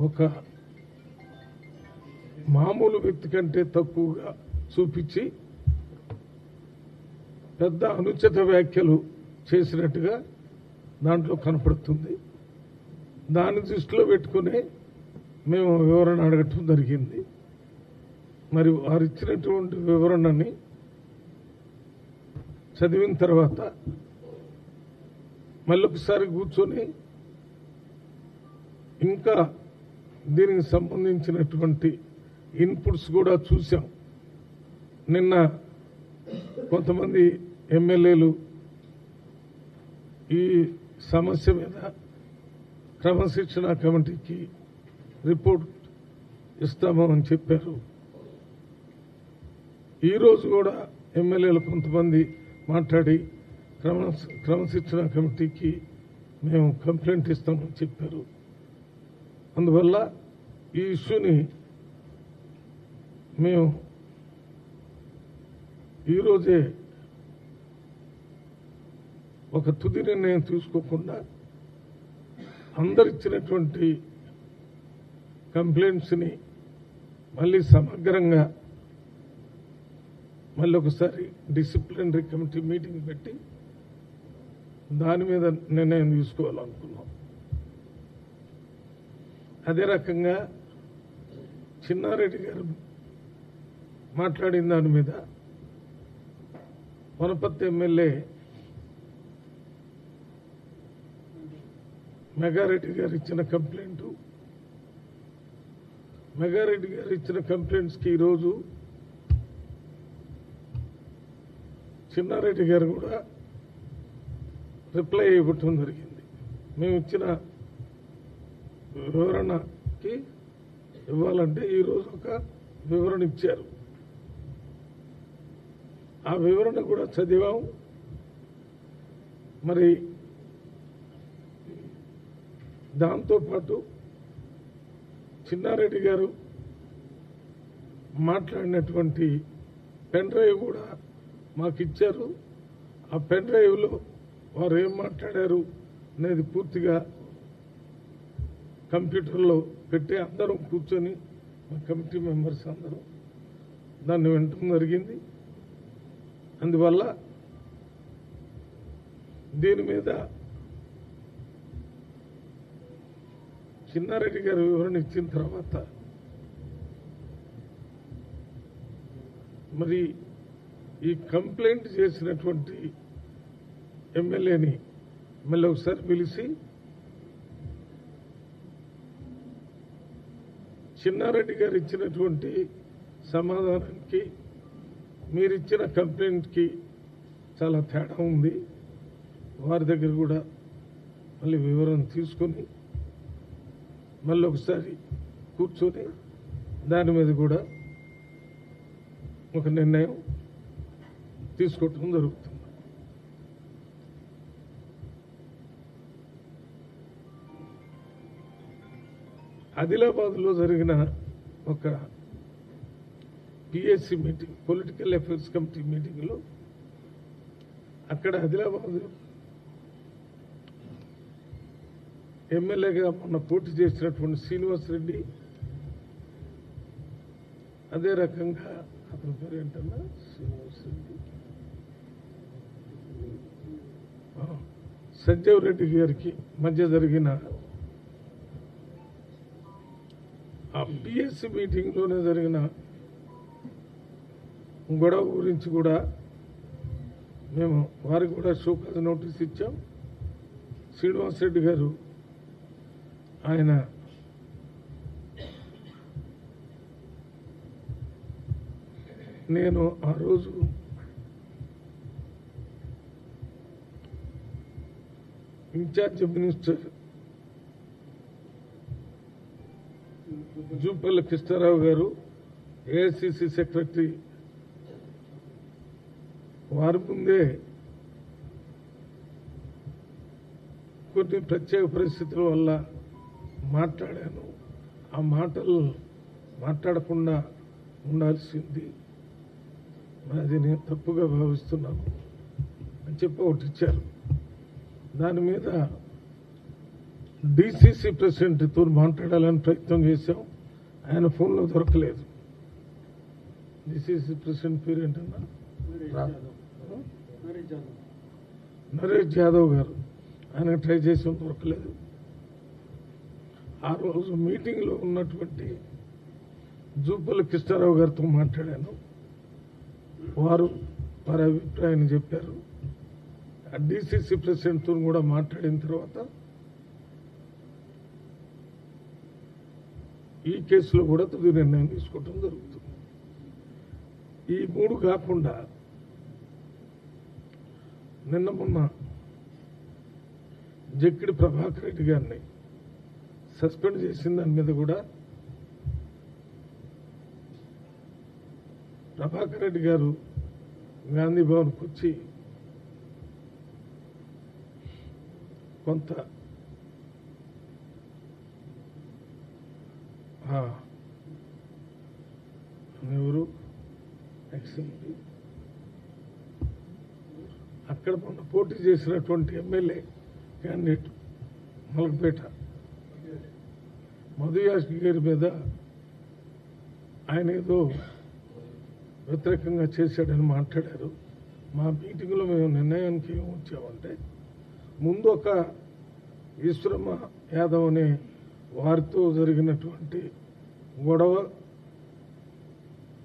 ఒక మామూలు వ్యక్తి కంటే తక్కువగా చూపించి పెద్ద అనుచిత వ్యాఖ్యలు చేసినట్టుగా దాంట్లో కనపడుతుంది. దాన్ని దృష్టిలో పెట్టుకుని మేము వివరణ అడగటం జరిగింది. మరి వారు ఇచ్చినటువంటి వివరణని చదివిన తర్వాత మళ్ళొకసారి కూర్చొని ఇంకా దీనికి సంబంధించినటువంటి ఇన్పుట్స్ కూడా చూసాం. నిన్న కొంతమంది ఎమ్మెల్యేలు ఈ సమస్య మీద క్రమశిక్షణ కమిటీకి రిపోర్ట్ ఇస్తాము అని చెప్పారు. ఈరోజు కూడా ఎమ్మెల్యేలు కొంతమంది మాట్లాడి క్రమశిక్షణ కమిటీకి మేము కంప్లైంట్ ఇస్తామని చెప్పారు. అందువల్ల ఈ ఇష్యూని మేము ఈరోజే ఒక తుది నిర్ణయం తీసుకోకుండా అందరిచ్చినటువంటి కంప్లైంట్స్ని మళ్ళీ సమగ్రంగా మళ్ళీ ఒకసారి డిసిప్లినరీ కమిటీ మీటింగ్ పెట్టి దాని మీద నిర్ణయం తీసుకోవాలనుకున్నాం. అదే రకంగా చిన్నారెడ్డి గారు మాట్లాడిన దాని మీద వనపర్తి ఎమ్మెల్యే మెగారెడ్డి గారు ఇచ్చిన కంప్లైంట్, మెగారెడ్డి గారు ఇచ్చిన కంప్లైంట్స్కి ఈరోజు చిన్నారెడ్డి గారు కూడా రిప్లై ఇవ్వటం జరిగింది. మేము ఇచ్చిన వివరణకి ఇవ్వాలంటే ఈరోజు ఒక వివరణ ఇచ్చారు. ఆ వివరణ కూడా చదివాం. మరి దాంతోపాటు చిన్నారెడ్డి గారు మాట్లాడినటువంటి పెన్ డ్రైవ్ కూడా మాకు ఇచ్చారు. ఆ పెన్ డ్రైవ్లో వారు ఏం మాట్లాడారు అనేది పూర్తిగా కంప్యూటర్లో పెట్టి అందరం కూర్చొని మా కమిటీ మెంబర్స్ అందరం దాన్ని వినటం జరిగింది. అందువల్ల దీని మీద చిన్నారెడ్డి గారు వివరణ ఇచ్చిన తర్వాత మరి ఈ కంప్లైంట్ చేసినటువంటి ఎమ్మెల్యేని మళ్ళీ ఒకసారి పిలిచి చిన్నారెడ్డి గారు ఇచ్చినటువంటి సమాధానానికి మీరిచ్చిన కంప్లైంట్కి చాలా తేడా ఉంది, వారి దగ్గర కూడా మళ్ళీ వివరణ తీసుకొని మళ్ళీ ఒకసారి కూర్చొని దాని మీద కూడా ఒక నిర్ణయం తీసుకోవటం జరుగుతుంది. ఆదిలాబాద్లో జరిగిన ఒక PSC meeting, political affairs committee మీటింగ్లో అక్కడ ఆదిలాబాద్ ఎమ్మెల్యేగా మొన్న పోటీ చేసినటువంటి శ్రీనివాస్ రెడ్డి, అదే రకంగా అతని పేరు ఏంటన్నా శ్రీనివాస్ రెడ్డి, సంజీవ్ రెడ్డి గారికి మధ్య జరిగిన ఆ పిఎస్సి మీటింగ్లోనే జరిగిన గొడవ గురించి కూడా మేము వారికి కూడా షోకాజ్ నోటీస్ ఇచ్చాం. శ్రీనివాస్ రెడ్డి గారు ఆయన నేను ఆ రోజు ఇన్ఛార్జ్ మినిస్టర్ జూపల్లి కృష్ణారావు గారు, ఏఐసిసి సెక్రటరీ వారి ముందే కొన్ని ప్రత్యేక పరిస్థితుల వల్ల మాట్లాడాను. ఆ మాటలు మాట్లాడకుండా ఉండాల్సింది, అది నేను తప్పుగా భావిస్తున్నాను అని చెప్పి ఒకటి ఇచ్చారు. దాని మీద డిసిసి ప్రెసిడెంట్తో మాట్లాడాలని ప్రయత్నం చేశాం. ఆయన ఫోన్లో దొరకలేదు. డిసిసి ప్రెసిడెంట్ పేరు ఏంటన్నా? నరేష్ యాదవ్ గారు. ఆయన ట్రై చేసాం, దొరకలేదు. ఆ రోజు మీటింగ్లో ఉన్నటువంటి జూపల్లి కృష్ణారావు గారితో మాట్లాడాను. వారి అభిప్రాయాన్ని చెప్పారు. డిసిసి ప్రెసిడెంట్తో కూడా మాట్లాడిన తర్వాత ఈ కేసులో కూడా తుది నిర్ణయం తీసుకోవడం జరుగుతుంది. ఈ 3 కాకుండా నిన్న మొన్న జక్కిడి ప్రభాకర్ రెడ్డి గారిని సస్పెండ్ చేసిన దాని మీద కూడా ప్రభాకర్ రెడ్డి గారు గాంధీ భవన్కి వచ్చి కొంత ఎవరు ఎక్స్ఎంపీ అక్కడ మొన్న పోటీ చేసినటువంటి ఎమ్మెల్యే క్యాండిడేట్ మలకపేట మధుయాష్ గారి మీద ఆయన ఏదో వ్యతిరేకంగా చేశాడని మాట్లాడారు. మా మీటింగ్లో మేము నిర్ణయానికి ఏమి వచ్చామంటే, ముందు ఒక ఈశ్వరమ్మ యాదవ్ అనే వారితో జరిగినటువంటి గొడవ,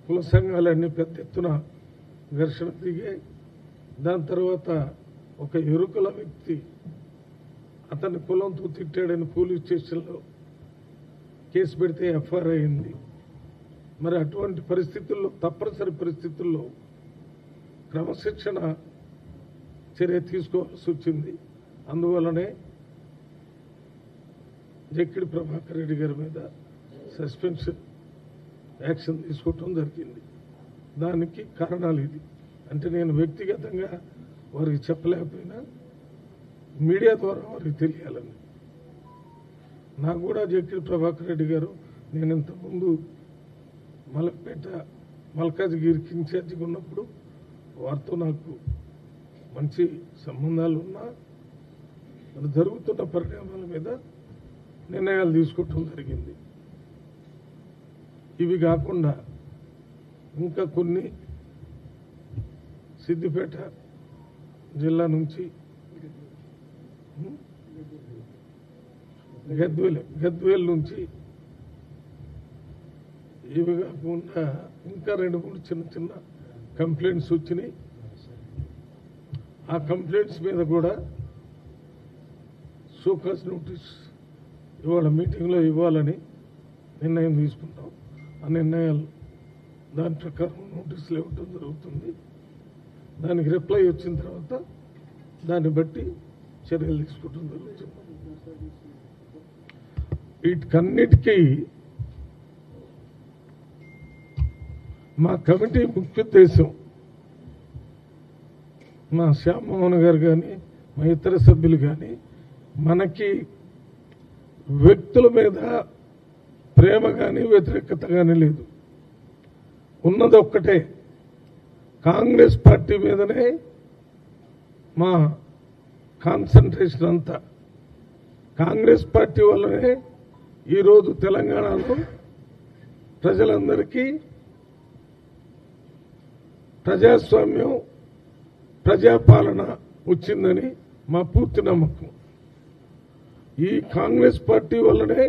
కుల సంఘాలన్నీ పెద్ద ఎత్తున ఘర్షణ దిగాయి. దాని తర్వాత ఒక ఎరుకల వ్యక్తి అతని కులంతో తిట్టాడని పోలీస్ స్టేషన్లో కేసు పెడితే ఎఫ్ఐఆర్ అయింది. మరి అటువంటి పరిస్థితుల్లో, తప్పనిసరి పరిస్థితుల్లో క్రమశిక్షణ చర్య తీసుకోవాల్సి వచ్చింది. అందువల్లనే జక్కిడి ప్రభాకర్ రెడ్డి గారి మీద సస్పెన్షన్ యాక్షన్ తీసుకోవటం జరిగింది. దానికి కారణాలు ఇది. అంటే నేను వ్యక్తిగతంగా వారికి చెప్పలేకపోయినా మీడియా ద్వారా వారికి తెలియాలని. నాకు కూడా జక్కిడి ప్రభాకర్ రెడ్డి గారు, నేను ఇంతకుముందు మలక్పేట మల్కాజ్గిరికి ఇన్ఛార్జిగా ఉన్నప్పుడు వారితో నాకు మంచి సంబంధాలు ఉన్నా, మరి జరుగుతున్న పరిణామాల మీద నిర్ణయాలు తీసుకోవటం జరిగింది. ఇవి కాకుండా ఇంకా కొన్ని సిద్దిపేట జిల్లా నుంచి, గద్వేల్ నుంచి, ఇవి కాకుండా ఇంకా 2-3 చిన్న కంప్లైంట్స్ వచ్చినాయి. ఆ కంప్లైంట్స్ మీద కూడా షోకాజ్ నోటీస్ ఇవాళ మీటింగ్లో ఇవ్వాలని నిర్ణయం తీసుకుంటాం. ఆ నిర్ణయాలు దాని ప్రకారం నోటీసులు ఇవ్వటం జరుగుతుంది. దానికి రిప్లై వచ్చిన తర్వాత దాన్ని బట్టి చర్యలు తీసుకోవటం జరుగుతుంది. వీటికన్నిటికీ మా కమిటీ ముఖ్యోద్దేశం, మా శ్యామ్మోహన్ గారు కానీ, మా ఇతర సభ్యులు కానీ, మనకి వ్యక్తుల మీద ప్రేమ కానీ వ్యతిరేకత కానీ లేదు. ఉన్నది ఒక్కటే, కాంగ్రెస్ పార్టీ మీదనే మా కాన్సన్ట్రేషన్ అంతా. కాంగ్రెస్ పార్టీ వల్లనే ఈరోజు తెలంగాణలో ప్రజలందరికీ ప్రజాస్వామ్యం, ప్రజాపాలన వచ్చిందని మా పూర్తి నమ్మకం. ఈ కాంగ్రెస్ పార్టీ వల్లనే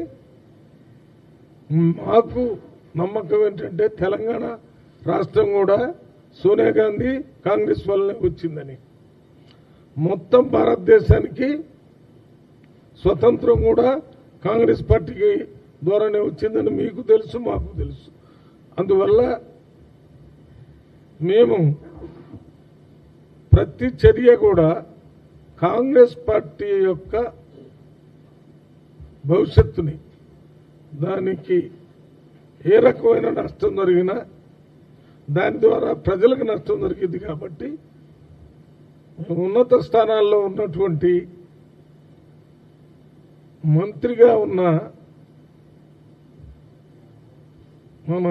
మాకు నమ్మకం ఏంటంటే తెలంగాణ రాష్ట్రం కూడా సోనియా గాంధీ కాంగ్రెస్ వల్లనే వచ్చిందని. మొత్తం భారతదేశానికి స్వతంత్రం కూడా కాంగ్రెస్ పార్టీకి ద్వారానే వచ్చిందని మీకు తెలుసు, మాకు తెలుసు. అందువల్ల మేము ప్రతి చర్య కూడా కాంగ్రెస్ పార్టీ యొక్క భవిష్యత్తుని, దానికి ఏ రకమైన నష్టం జరిగినా దాని ద్వారా ప్రజలకు నష్టం జరిగింది కాబట్టి ఉన్నత స్థానాల్లో ఉన్నటువంటి మంత్రిగా ఉన్న మన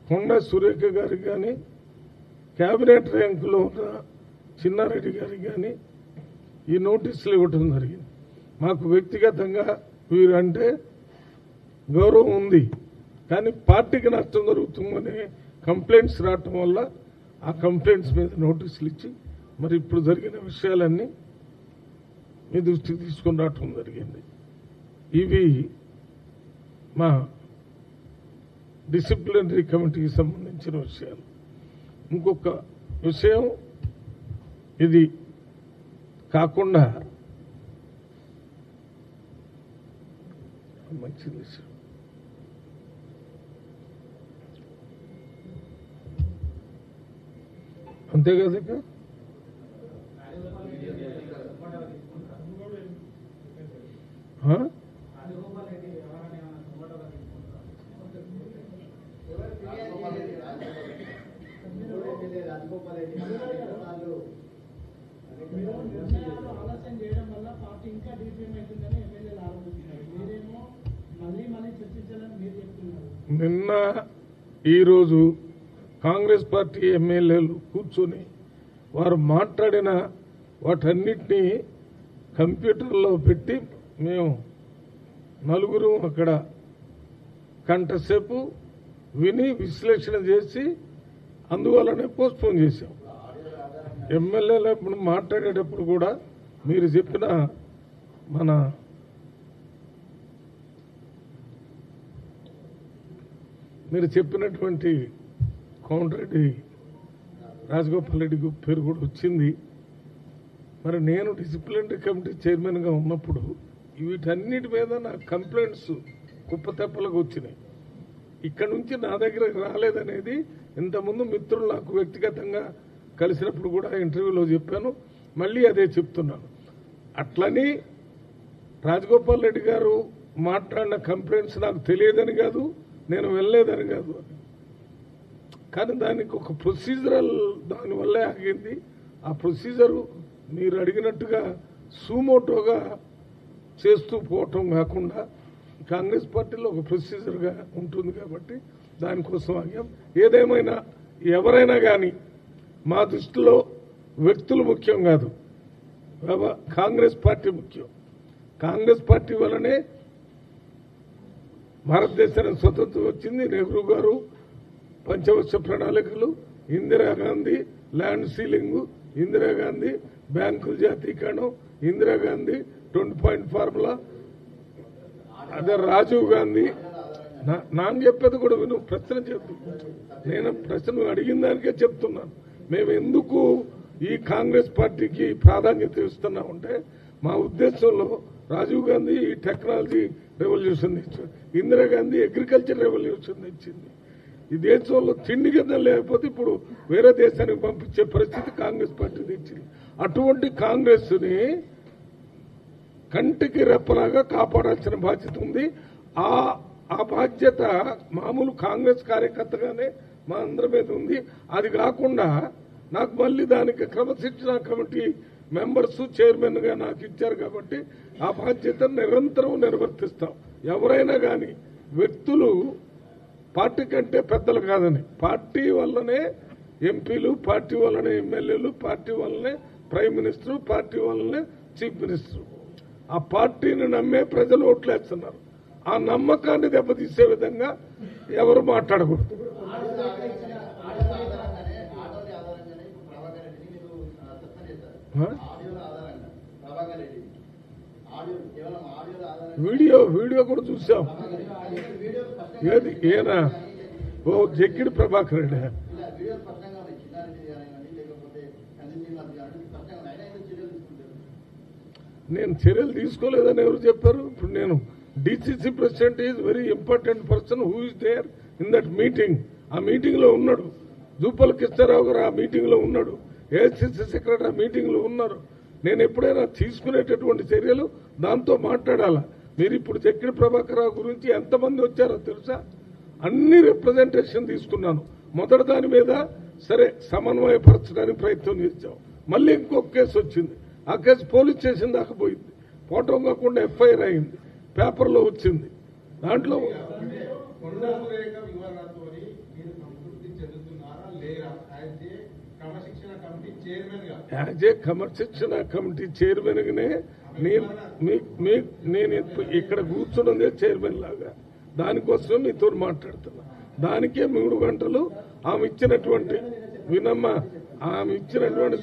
కొండ సురేఖ గారికి కానీ, కేబినెట్ ర్యాంకులో ఉన్న చిన్నారెడ్డి గారికి కానీ ఈ నోటీసులు ఇవ్వటం జరిగింది. మాకు వ్యక్తిగతంగా వీరంటే గౌరవం ఉంది, కానీ పార్టీకి నష్టం జరుగుతుందని కంప్లైంట్స్ రావటం వల్ల ఆ కంప్లైంట్స్ మీద నోటీసులు ఇచ్చి మరి ఇప్పుడు జరిగిన విషయాలన్నీ మీ దృష్టికి తీసుకొని రావటం జరిగింది. ఇవి మా డిసిప్లినరీ కమిటీకి సంబంధించిన విషయాలు. ఇంకొక విషయం ఇది కాకుండా మంచి విషయం అంతే కదా. నిన్న ఈరోజు కాంగ్రెస్ పార్టీ ఎమ్మెల్యేలు కూర్చొని వారు మాట్లాడిన వాటన్నిటినీ కంప్యూటర్లో పెట్టి మేము నలుగురు అక్కడ గంటసేపు విని విశ్లేషణ చేసి అందువల్లనే పోస్ట్పోన్ చేశాం. ఎమ్మెల్యేలు ఇప్పుడు మాట్లాడేటప్పుడు కూడా మీరు చెప్పిన మీరు చెప్పినటువంటి కోమటిరెడ్డి రాజగోపాల్ రెడ్డి పేరు కూడా వచ్చింది. మరి నేను డిసిప్లినరీ కమిటీ చైర్మన్గా ఉన్నప్పుడు వీటన్నిటి మీద నా కంప్లైంట్స్ కుప్పతెప్పలకు వచ్చినాయి. ఇక్కడ నుంచి నా దగ్గరకు రాలేదనేది ఇంతకుముందు మిత్రులు నాకు వ్యక్తిగతంగా కలిసినప్పుడు కూడా ఇంటర్వ్యూలో చెప్పాను, మళ్ళీ అదే చెప్తున్నాను. అట్లని రాజగోపాల్ రెడ్డి గారు మాట్లాడిన కంప్లైంట్స్ నాకు తెలియదని కాదు, నేను వెళ్ళలేదని కాదు, కానీ దానికి ఒక ప్రొసీజరల్ దానివల్లే ఆగింది. ఆ ప్రొసీజరు మీరు అడిగినట్టుగా సూమోటోగా చేస్తూ పోవటం కాకుండా కాంగ్రెస్ పార్టీలో ఒక ప్రొసీజర్గా ఉంటుంది కాబట్టి దానికోసం ఆగాం. ఏదేమైనా ఎవరైనా కానీ మా దృష్టిలో వ్యక్తులు ముఖ్యం కాదు, కాంగ్రెస్ పార్టీ ముఖ్యం. కాంగ్రెస్ పార్టీ వల్లనే భారతదేశానికి స్వతంత్రం వచ్చింది. నెహ్రూ గారు పంచవర్ష ప్రణాళికలు, ఇందిరాగాంధీ ల్యాండ్ సీలింగు, ఇందిరాగాంధీ బ్యాంకుల జాతీకరణం, ఇందిరాగాంధీ 20 పాయింట్ ఫార్ములా, అదే రాజీవ్ గాంధీ. నాన్న చెప్పేది కూడా విను, ప్రశ్న చెప్పు. నేను ప్రశ్న అడిగిన దానికే చెప్తున్నాను. మేము ఎందుకు ఈ కాంగ్రెస్ పార్టీకి ప్రాధాన్యత ఇస్తున్నామంటే మా ఉద్దేశంలో రాజీవ్ గాంధీ ఈ టెక్నాలజీ రెవల్యూషన్ ఇచ్చింది, ఇందిరాగాంధీ అగ్రికల్చర్ రెవల్యూషన్ ఇచ్చింది. ఈ దేశంలో తిండి కింద లేకపోతే ఇప్పుడు వేరే దేశానికి పంపించే పరిస్థితి కాంగ్రెస్ పార్టీ తెచ్చింది. అటువంటి కాంగ్రెస్ని కంటికి రెప్పలాగా కాపాడాల్సిన బాధ్యత ఉంది. ఆ బాధ్యత మామూలు కాంగ్రెస్ కార్యకర్తగానే మా అందరి మీద ఉంది. అది కాకుండా నాకు మళ్ళీ దానికి క్రమశిక్షణ కమిటీ మెంబర్స్ చైర్మన్గా నాకు ఇచ్చారు కాబట్టి ఆ బాధ్యత నిరంతరం నిర్వర్తిస్తాం. ఎవరైనా కానీ వ్యక్తులు పార్టీ కంటే పెద్దలు కాదని, పార్టీ వల్లనే ఎంపీలు, పార్టీ వల్లనే ఎమ్మెల్యేలు, పార్టీ వల్లనే ప్రైమ్ మినిస్టర్, పార్టీ వల్లనే చీఫ్ మినిస్టర్. ఆ పార్టీని నమ్మే ప్రజలు ఓట్లేస్తున్నారు. ఆ నమ్మకాన్ని దెబ్బతీసే విధంగా ఎవరు మాట్లాడకూడదు. వీడియో కూడా చూసాం. ఏది ఏనా జక్కిడి ప్రభాకర్ రెడ్డి. నేను చర్యలు తీసుకోలేదని ఎవరు చెప్పారు? ఇప్పుడు నేను DCC president is very important person who is there in that meeting. ఆ మీటింగ్ లో ఉన్నాడు. జూపల్ కృష్ణారావు గారు ఆ మీటింగ్ లో ఉన్నాడు. ఏఐసిసి సెక్రటరీ ఆ మీటింగ్ లో ఉన్నారు. నేను ఎప్పుడైనా తీసుకునేటటువంటి చర్యలు దాంతో మాట్లాడాలా. మీరు ఇప్పుడు జక్కిడి ప్రభాకర్ రావు గురించి ఎంతమంది వచ్చారో తెలుసా? అన్ని రిప్రజెంటేషన్ తీసుకున్నాను. మొదటి దాని మీద సరే సమన్వయపరచడానికి ప్రయత్నం చేశాం. మళ్ళీ ఇంకొక కేసు వచ్చింది. ఆ కేసు పోలీస్ స్టేషన్ దాకా పోయింది. పోవటం కాకుండా ఎఫ్ఐఆర్ అయింది, పేపర్లో వచ్చింది. దాంట్లో యాజ్ ఏ క్రమశిక్షణ కమిటీ చైర్మన్ గానే నేను ఇక్కడ కూర్చున్నదే చైర్మన్ లాగా, దానికోసమే మీతో మాట్లాడుతున్నా. దానికే 3 గంటలు ఆమె ఇచ్చినటువంటి ఆమె ఇచ్చినటువంటి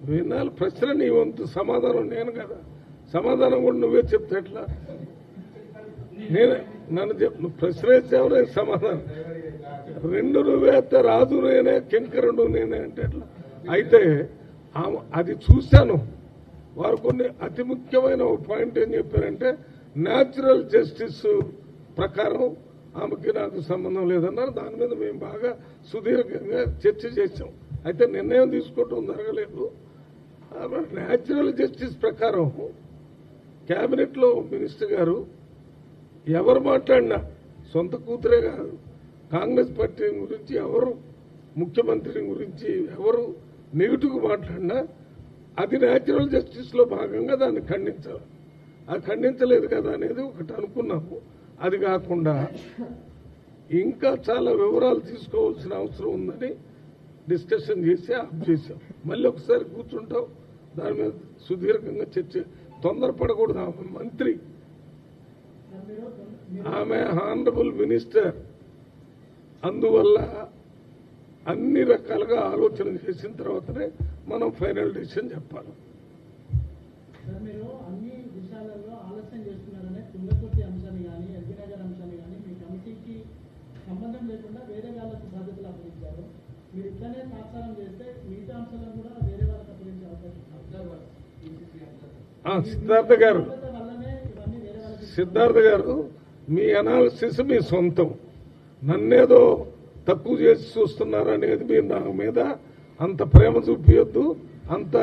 వినాలి. ప్రశ్న నీ వంతు, సమాధానం నేను కదా. సమాధానం కూడా నువ్వే చెప్తే ఎట్లా? నన్ను నువ్వు ప్రశ్న వేసావు, సమాధానం 2 నువ్వే అయితే రాజు నేనే, కింకరుడు నేనే అంటే ఎట్లా? అయితే అది చూశాను. వారు కొన్ని అతి ముఖ్యమైన పాయింట్ ఏం చెప్పారంటే, న్యాచురల్ జస్టిస్ ప్రకారం ఆమెకి నాకు సంబంధం లేదన్నారు. దాని మీద మేము బాగా సుదీర్ఘంగా చర్చ చేశాం. అయితే నిర్ణయం తీసుకోవటం జరగలేదు. న్యాచురల్ జస్టిస్ ప్రకారం క్యాబినెట్లో మినిస్టర్ గారు ఎవరు మాట్లాడినా, సొంత కూతురే కాదు, కాంగ్రెస్ పార్టీ గురించి ఎవరు, ముఖ్యమంత్రి గురించి ఎవరు నెగిటివ్గా మాట్లాడినా అది న్యాచురల్ జస్టిస్లో భాగంగా దాన్ని ఖండించాలి. అది ఖండించలేదు కదా అనేది ఒకటి అనుకున్నాము. అది కాకుండా ఇంకా చాలా వివరాలు తీసుకోవాల్సిన అవసరం ఉందని డిస్కషన్ చేసి ఆఫ్ చేశాం. మళ్ళీ ఒకసారి కూర్చుంటాం, దాని మీద సుదీర్ఘంగా చర్చ. తొందరపడకూడదు. ఆమె మంత్రి, ఆమె హానరబుల్ మినిస్టర్. అందువల్ల అన్ని రకాలుగా ఆలోచన చేసిన తర్వాతనే మనం ఫైనల్ డిసిషన్ చెప్పాలి. మీరు అన్ని విషయాలలో ఆలస్యం చేస్తున్నారనే తుంగతుర్తి అంశాన్ని కానీ, ఎల్బీనగర్ అంశాన్ని కానీ మీ కమిటీకి సంబంధం లేకుండా వేరే వాళ్ళకు బాధ్యతలు అప్పగించారు. మీరు ఇట్లనే తాత్సారం చేస్తే మిగతా అంశాలను కూడా వేరే వాళ్ళకి అప్పగించే అవకాశం. సిద్ధార్థ గారు, మీ అనాలిసిస్ మీ సొంతం. నన్నేదో తక్కువ చేసి చూస్తున్నారు అనేది మీరు నా మీద అంత ప్రేమ చూపించొద్దు, అంత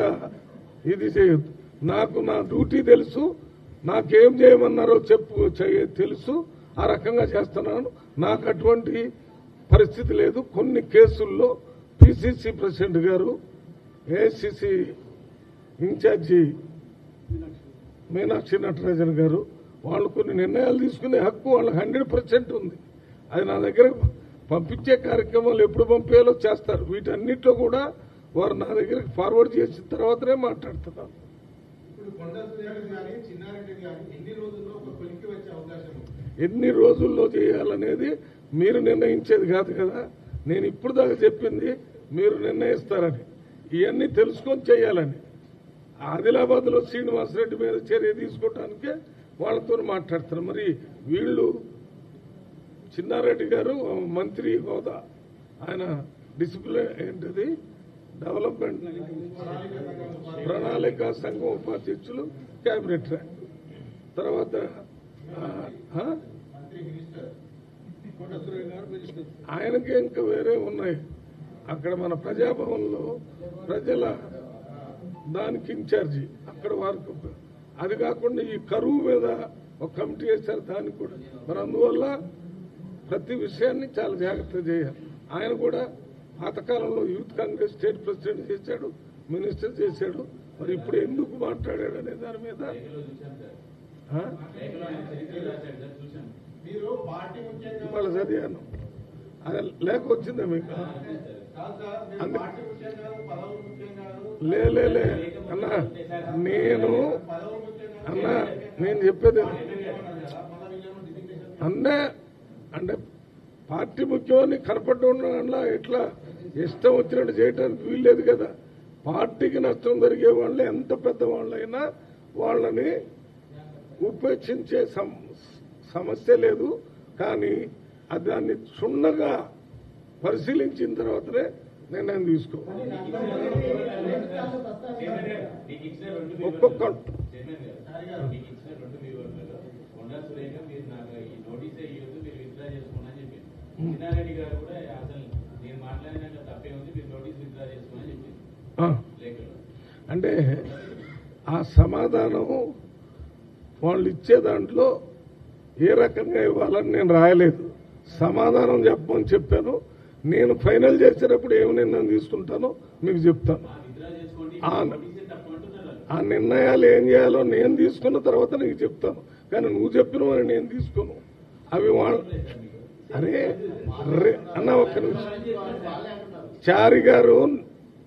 ఇది చేయొద్దు. నాకు నా డ్యూటీ తెలుసు, నాకేం చేయమన్నారో తెలుసు, ఆ రకంగా చేస్తున్నాను. నాకు అటువంటి పరిస్థితి లేదు. కొన్ని కేసుల్లో పిసిసి ప్రెసిడెంట్ గారు, ఏఐసిసి ఇన్ఛార్జి మీనాక్షి నటరాజన్ గారు, వాళ్ళు కొన్ని నిర్ణయాలు తీసుకునే హక్కు వాళ్ళకి 100% ఉంది. అది నా దగ్గర పంపించే కార్యక్రమాలు ఎప్పుడు పంపేయాలో చేస్తారు. వీటన్నిటిలో కూడా వారు నా దగ్గరికి ఫార్వర్డ్ చేసిన తర్వాతనే మాట్లాడుతున్నారు. ఎన్ని రోజుల్లో చేయాలనేది మీరు నిర్ణయించేది కాదు కదా. నేను ఇప్పుడు దాకా చెప్పింది మీరు నిర్ణయిస్తారని, ఇవన్నీ తెలుసుకొని చేయాలని. ఆదిలాబాద్లో శ్రీనివాసరెడ్డి మీద చర్య తీసుకోవటానికే వాళ్ళతో మాట్లాడుతున్నారు. మరి వీళ్ళు చిన్నారెడ్డి గారు మంత్రి హోదా, ఆయన డిసిప్లిన్ ఏంటిది, డెవలప్మెంట్ ప్రణాళిక సంఘం ఉపాధ్యక్షులు, క్యాబినెట్ ర్యాంక్. తర్వాత ఆయనకి ఇంకా వేరే ఉన్నాయి. అక్కడ మన ప్రజాభవన్లో ప్రజల దానికి ఇన్ఛార్జి, అక్కడ వారికి అది కాకుండా ఈ కరువు మీద ఒక కమిటీ వేశారు, దానికి కూడా. మరి అందువల్ల ప్రతి విషయాన్ని చాలా జాగ్రత్తగా చేయాలి. ఆయన కూడా పాతకాలంలో యూత్ కాంగ్రెస్ స్టేట్ ప్రెసిడెంట్ చేశాడు, మినిస్టర్ చేశాడు. మరి ఇప్పుడు ఎందుకు మాట్లాడాడు అనే దాని మీద ఇవాళ చదివాను. అది లేక వచ్చిందా మీకు? లే అన్నా, నేను చెప్పేది అంటే పార్టీ ముఖ్యమని కనపడడంలో ఎట్లా ఇష్టం వచ్చినట్టు చేయడానికి వీల్లేదు కదా. పార్టీకి నష్టం జరిగే వాళ్ళు ఎంత పెద్ద వాళ్ళైనా వాళ్ళని ఉపేక్షించే సమస్య లేదు. కానీ దాన్ని క్షుణ్ణంగా పరిశీలించిన తర్వాతనే నిర్ణయం తీసుకోవాలి. ఒక్కొక్క అంటే ఆ సమాధానం వాళ్ళు ఇచ్చే దాంట్లో ఏ రకంగా ఇవ్వాలని నేను రాయలేదు. సమాధానం చెప్పమని చెప్పాను. నేను ఫైనల్ చేసేటప్పుడు ఏమి నిర్ణయం తీసుకుంటానో మీకు చెప్తాను. ఆ నిర్ణయాలు ఏం చేయాలో నేను తీసుకున్న తర్వాత నీకు చెప్తాను. కానీ నువ్వు చెప్పినవని నేను తీసుకోను. అవి అరే అన్న, ఒక్క నిమిషం. చారి గారు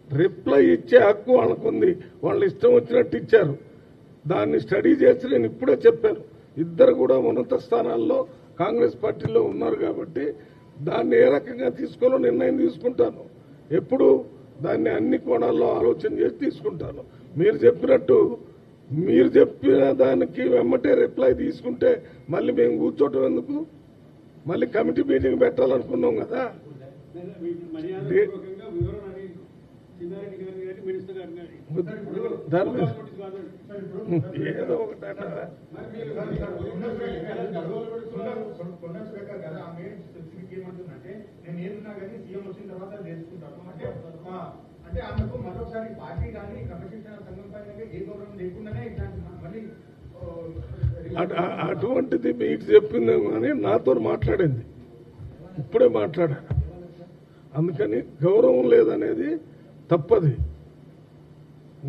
రిప్లై ఇచ్చే హక్కు వాళ్ళకుంది. వాళ్ళు ఇష్టం వచ్చినట్టు ఇచ్చారు. దాన్ని స్టడీ చేసి నేను ఇప్పుడే చెప్పాను. ఇద్దరు కూడా ఉన్నత స్థానాల్లో కాంగ్రెస్ పార్టీలో ఉన్నారు కాబట్టి దాన్ని ఏ రకంగా తీసుకోవాలో నిర్ణయం తీసుకుంటాను. ఎప్పుడు దాన్ని అన్ని కోణాల్లో ఆలోచన చేసి తీసుకుంటాను. మీరు చెప్పిన దానికి వెమ్మటే రిప్లై తీసుకుంటే మళ్ళీ మేము కూర్చోవటం ఎందుకు? మళ్ళీ కమిటీ మీటింగ్ పెట్టాలనుకున్నాం కదా. దాని మీద ఏదో ఒకటి అంటే ఆమెకు మరొకసారి పార్టీ కానీ క్రమశిక్షణ సంఘం పైన ఏ గౌరవం లేకుండానే మళ్ళీ అటువంటిది మీకు చెప్పిందేమో కానీ నాతో మాట్లాడింది, ఇప్పుడే మాట్లాడాను. అందుకని గౌరవం లేదనేది తప్పది.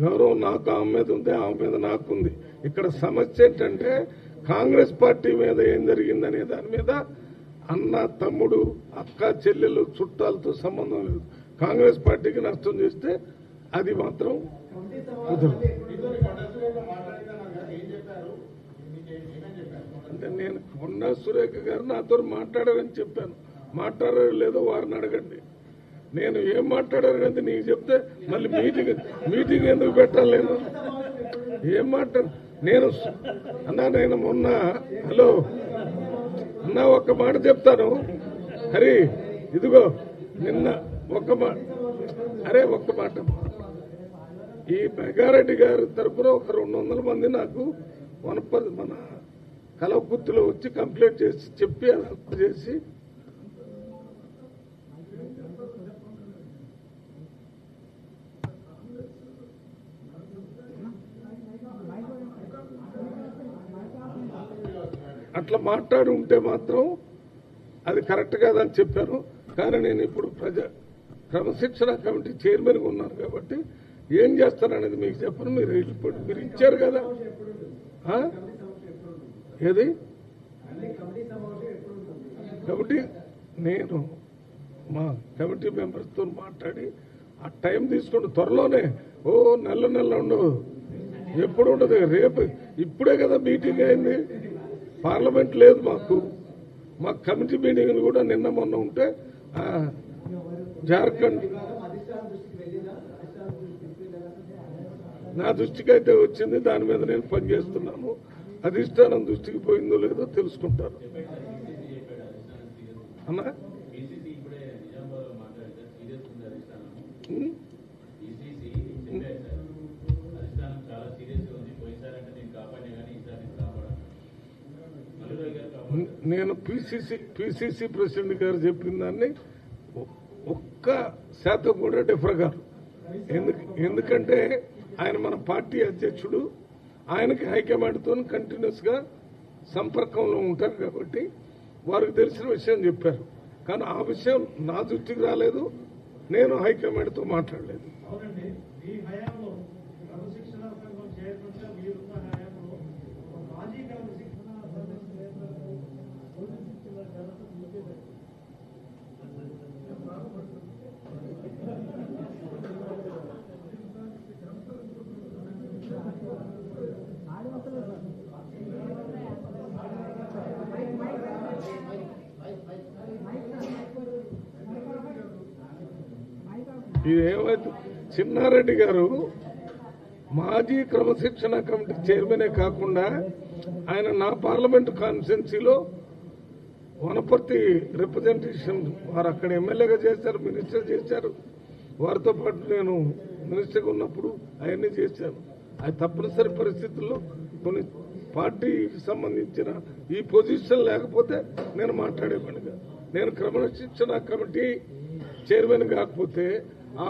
గౌరవం నాకు ఆమె మీద ఉంది, ఆమె మీద నాకుంది. ఇక్కడ సమస్య ఏంటంటే కాంగ్రెస్ పార్టీ మీద ఏం జరిగిందనే దాని మీద అన్న, తమ్ముడు, అక్క, చెల్లెలు, చుట్టాలతో సంబంధం లేదు. కాంగ్రెస్ పార్టీకి నష్టం చేస్తే అది మాత్రం కుదరదు. అంటే నేను కొండా సురేఖ గారు నాతో మాట్లాడారని చెప్పాను. మాట్లాడారో లేదో వారిని అడగండి. నేను ఏం మాట్లాడారు కదా నీకు చెప్తే మళ్ళీ మీటింగ్ ఎందుకు పెట్టాలి? నేను ఏం నేను మొన్న హలో అన్నా ఒక్క మాట చెప్తాను. హరి ఇదిగో నిన్న ఒక్క మాట ఈ మెగారెడ్డి గారి తరఫున ఒక 200 మంది నాకు మన కలవకుర్తిలో వచ్చి కంప్లైంట్ చేసి చెప్పి అది చేసి అట్లా మాట్లాడి ఉంటే మాత్రం అది కరెక్ట్ కాదని చెప్పాను. కానీ నేను ఇప్పుడు క్రమశిక్షణ కమిటీ చైర్మన్గా ఉన్నాను కాబట్టి ఏం చేస్తాననేది మీకు చెప్పను. మీరు ఇచ్చారు కదా. ఏది కాబట్టి నేను మా కమిటీ మెంబర్స్తో మాట్లాడి ఆ టైం తీసుకుంటూ త్వరలోనే నెల ఉండవు, ఎప్పుడు ఉండదు. రేపు ఇప్పుడే కదా మీటింగ్ అయింది, పార్లమెంట్ లేదు మాకు కమిటీ మీటింగ్లు కూడా నిన్న మొన్న ఉంటే జార్ఖండ్ నా దృష్టికి అయితే వచ్చింది. దాని మీద నేను పనిచేస్తున్నాను. అధిష్టానం దృష్టికి పోయిందో లేదో తెలుసుకుంటాను అన్నా. నేను పిసిసి ప్రెసిడెంట్ గారు చెప్పిన దాన్ని 1% కూడా డిఫర్ గారు. ఎందుకంటే ఆయన మన పార్టీ అధ్యక్షుడు, ఆయనకి హైకమాండ్తో కంటిన్యూస్ గా సంపర్కంలో ఉంటారు కాబట్టి వారికి తెలిసిన విషయం చెప్పారు. కానీ ఆ విషయం నా దృష్టికి రాలేదు, నేను హైకమాండ్తో మాట్లాడలేదు. ఇదేమైతే చిన్నారెడ్డి గారు మాజీ క్రమశిక్షణ కమిటీ చైర్మనే కాకుండా ఆయన నా పార్లమెంటు కాన్స్టిట్యున్సీలో వనపర్తి రిప్రజెంటేషన్ వారు అక్కడ ఎమ్మెల్యేగా చేశారు, మినిస్టర్ చేశారు. వారితో పాటు నేను మినిస్టర్గా ఉన్నప్పుడు అవన్నీ చేశాను. అది తప్పనిసరి పరిస్థితుల్లో కొన్ని పార్టీకి సంబంధించిన ఈ పొజిషన్ లేకపోతే నేను మాట్లాడేవాడిగా. నేను క్రమశిక్షణ కమిటీ చైర్మన్ కాకపోతే ఆ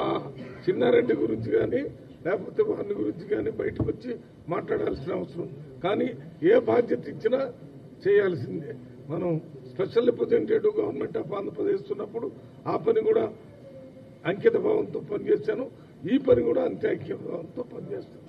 చిన్నారెడ్డి గురించి కానీ లేకపోతే వారిని గురించి కానీ బయటకు వచ్చి మాట్లాడాల్సిన అవసరం. కానీ ఏ బాధ్యత ఇచ్చినా చేయాల్సిందే. మనం special representative government of Andhra Pradesh ఉన్నప్పుడు ఆ పని కూడా అంకిత భావంతో పనిచేశాను, ఈ పని కూడా అంతే అంకిత భావంతో పనిచేస్తాను.